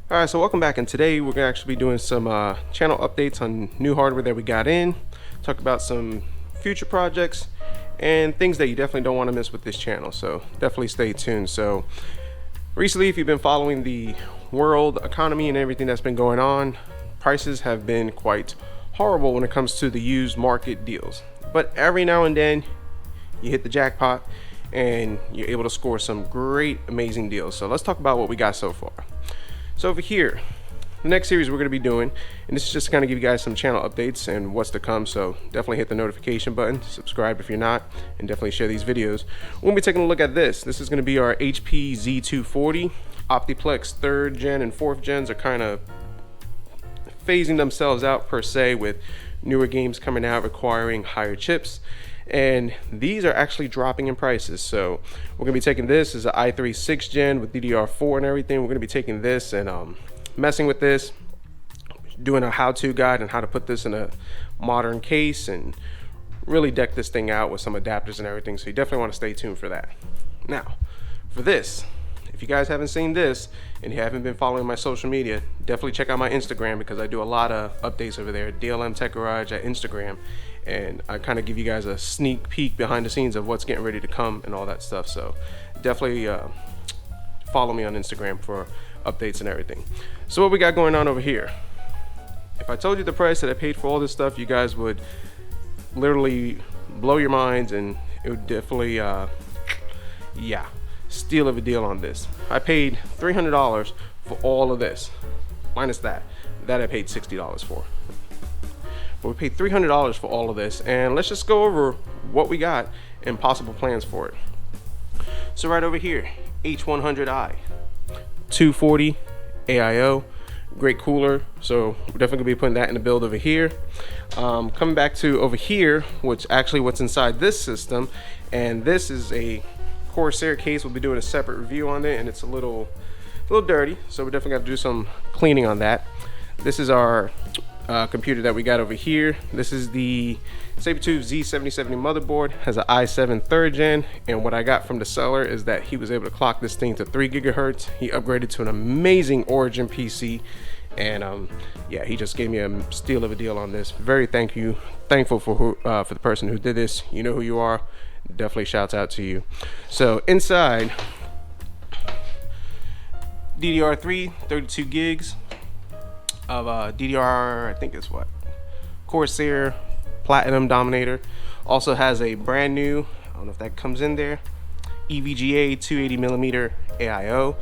Alright, so welcome back, and today we're going to actually be doing some channel updates on new hardware that we got in, talk about some future projects, and things that you definitely don't want to miss with this channel, so definitely stay tuned. So recently, if you've been following the world economy and everything that's been going on, prices have been quite horrible when it comes to the used market deals. But every now and then, you hit the jackpot and you're able to score some great, amazing deals. So let's talk about what we got so far. So over here, the next series we're going to be doing, and this is just to kind of give you guys some channel updates and what's to come, so definitely hit the notification button, subscribe if you're not, and definitely share these videos. We'll be taking a look at this. This is going to be our HP Z240. Optiplex 3rd gen and 4th gens are kind of phasing themselves out per se, with newer games coming out requiring higher chips. And these are actually dropping in prices. So we're gonna be taking this as an i3 6th gen with DDR4 and everything. We're gonna be taking this and messing with this, doing a how-to guide on how to put this in a modern case and really deck this thing out with some adapters and everything. So you definitely want to stay tuned for that. Now, for this, if you guys haven't seen this and you haven't been following my social media, definitely check out my Instagram, because I do a lot of updates over there. DLM Tech Garage at Instagram, and I kind of give you guys a sneak peek behind the scenes of what's getting ready to come and all that stuff. So definitely follow me on Instagram for updates and everything. So what we got going on over here, if I told you the price that I paid for all this stuff, you guys would literally blow your minds, and it would definitely yeah, steal of a deal on this. I paid $300 for all of this, minus that I paid $60 for. But we paid $300 for all of this, and let's just go over what we got and possible plans for it. So right over here, H100i 240 AIO, great cooler, so we're definitely gonna be putting that in the build over here. Coming back to over here, which actually what's inside this system, and this is a Corsair case. We'll be doing a separate review on it, and it's a little dirty, so we definitely got to do some cleaning on that. This is our computer that we got over here. This is the Sabertooth Z7070 motherboard, has an i7 3rd gen, and what I got from the seller is that he was able to clock this thing to 3 gigahertz. He upgraded to an amazing Origin PC, and yeah, he just gave me a steal of a deal on this. Very thankful for the person who did this. You know who you are. Definitely shouts out to you. So inside, DDR3 32 gigs of DDR, I think it's what, Corsair Platinum Dominator. Also has a brand new, I don't know if that comes in there, EVGA 280mm AIO.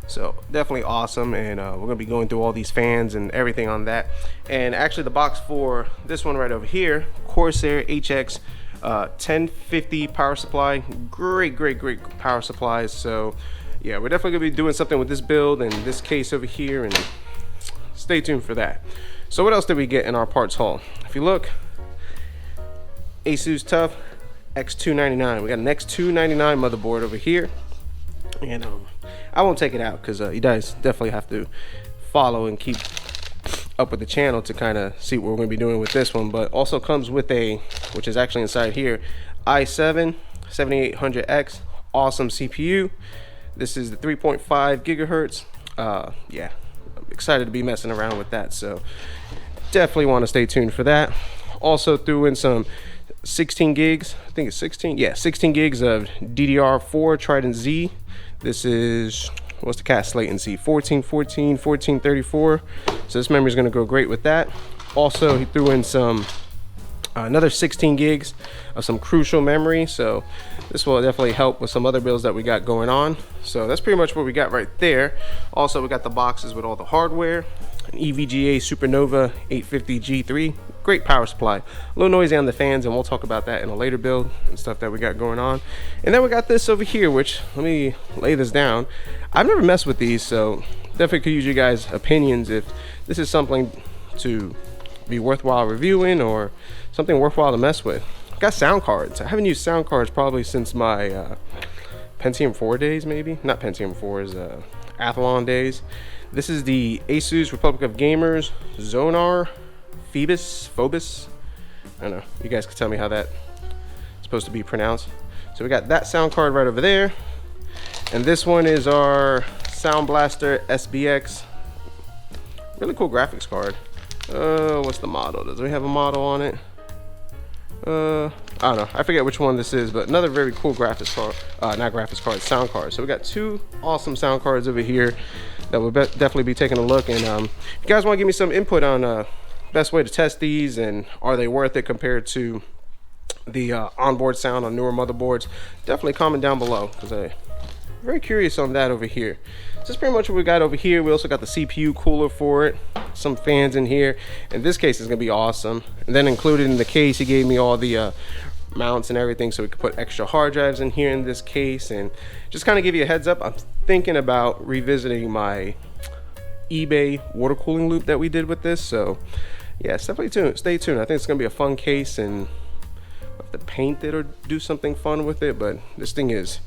So definitely awesome, and we're gonna be going through all these fans and everything on that. And actually the box for this one right over here, Corsair HX 1050 power supply. Great power supplies. So yeah, we're definitely gonna be doing something with this build and this case over here, and stay tuned for that. So what else did we get in our parts haul? If you look, Asus TUF X299. We got an X299 motherboard over here, and I won't take it out because you guys definitely have to follow and keep up with the channel to kind of see what we're going to be doing with this one. But also comes with a, which is actually inside here, i7 7800X, awesome CPU. This is the 3.5 gigahertz. Yeah, I'm excited to be messing around with that, so definitely want to stay tuned for that. Also threw in some 16 gigs, I think it's 16, yeah, 16 gigs of DDR4 Trident Z. This is, what's the cast latency, 1414, 1434. So this memory is going to go great with that. Also, he threw in some another 16 gigs of some crucial memory, so this will definitely help with some other builds that we got going on. So that's pretty much what we got right there. Also, we got the boxes with all the hardware, an EVGA Supernova 850 G3, great power supply, a little noisy on the fans, and we'll talk about that in a later build and stuff that we got going on. And then we got this over here, which, let me lay this down. I've never messed with these, so definitely could use you guys' opinions if this is something to be worthwhile reviewing or something worthwhile to mess with. I've got sound cards. I haven't used sound cards probably since my Pentium 4 days, maybe. Not Pentium 4's, Athlon days. This is the Asus Republic of Gamers Zonar Phobos. I don't know. You guys can tell me how that's supposed to be pronounced. So we got that sound card right over there. And this one is our Sound Blaster SBX really cool graphics card. What's the model? Does we have a model on it? I don't know. I forget which one this is, but another very cool graphics card. Not graphics card, sound card. So we got two awesome sound cards over here that we'll definitely be taking a look. And if you guys want to give me some input on best way to test these and are they worth it compared to the onboard sound on newer motherboards, definitely comment down below, because I'm very curious on that over here. So that's pretty much what we got over here. We also got the CPU cooler for it, some fans in here, and this case is gonna be awesome. And then included in the case, he gave me all the mounts and everything, so we could put extra hard drives in here in this case. And just kind of give you a heads up, I'm thinking about revisiting my eBay water cooling loop that we did with this. So yeah, stay tuned. I think it's gonna be a fun case, and I'll have to paint it or do something fun with it, but this thing is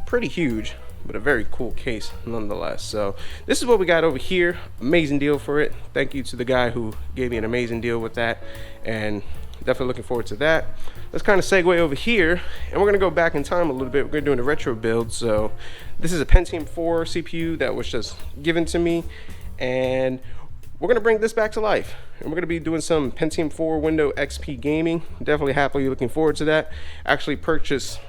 pretty huge, but a very cool case nonetheless. So this is what we got over here. Amazing deal for it. Thank you to the guy who gave me an amazing deal with that, and definitely looking forward to that. Let's kind of segue over here, and we're gonna go back in time a little bit. We're gonna do a retro build. So this is a Pentium 4 CPU that was just given to me, and we're gonna bring this back to life, and we're gonna be doing some Pentium 4 Windows XP gaming. Definitely happily looking forward to that. Actually purchased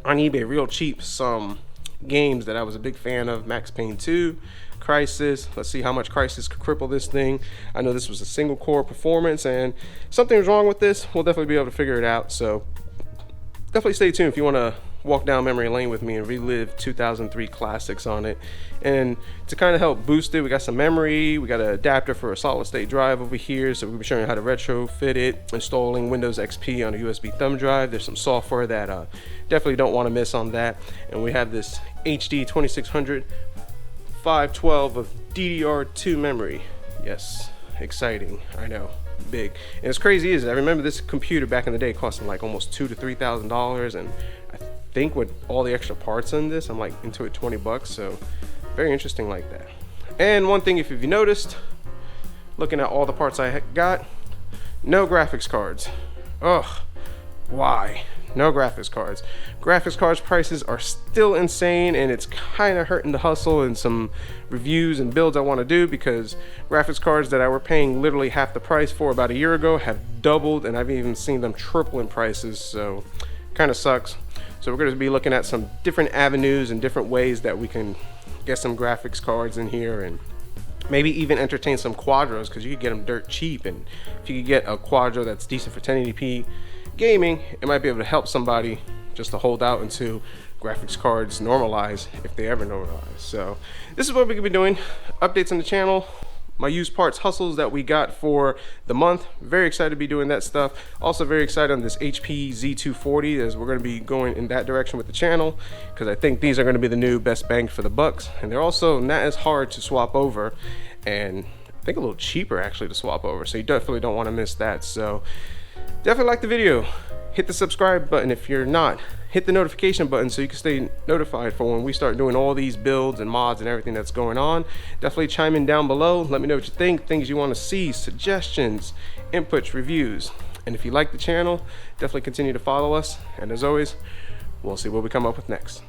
on eBay real cheap some games that I was a big fan of: Max Payne 2, Crysis. Let's see how much Crysis could cripple this thing. I know this was a single core performance, and if something was wrong with this, we'll definitely be able to figure it out. So definitely stay tuned if you want to walk down memory lane with me and relive 2003 classics on it. And to kind of help boost it, we got some memory, we got an adapter for a solid state drive over here, so we'll be showing you how to retrofit it, installing Windows XP on a USB thumb drive. There's some software that definitely don't want to miss on that. And we have this HD 2600 512 of DDR2 memory. Yes, exciting, I know, big. And it's crazy is I remember this computer back in the day costing like almost $2,000 to $3,000, and I think with all the extra parts in this, I'm like into it 20 bucks. So very interesting like that. And one thing, if you've noticed, looking at all the parts I got, no graphics cards. Ugh, why? No graphics cards. Graphics cards prices are still insane, and it's kind of hurting the hustle and some reviews and builds I want to do, because graphics cards that I were paying literally half the price for about a year ago have doubled, and I've even seen them triple in prices. So kind of sucks. So we're going to be looking at some different avenues and different ways that we can get some graphics cards in here, and maybe even entertain some Quadros, because you could get them dirt cheap. And if you could get a Quadro that's decent for 1080p gaming, it might be able to help somebody just to hold out until graphics cards normalize, if they ever normalize. So this is what we're gonna be doing. Updates on the channel, my used parts hustles that we got for the month. Very excited to be doing that stuff. Also very excited on this HP Z240, as we're going to be going in that direction with the channel, because I think these are going to be the new best bang for the bucks, and they're also not as hard to swap over, and I think a little cheaper actually to swap over. So you definitely don't want to miss that. So definitely like the video, hit the subscribe button if you're not, hit the notification button so you can stay notified for when we start doing all these builds and mods and everything that's going on. Definitely chime in down below, let me know what you think, things you want to see, suggestions, inputs, reviews. And if you like the channel, definitely continue to follow us, and as always, we'll see what we come up with next.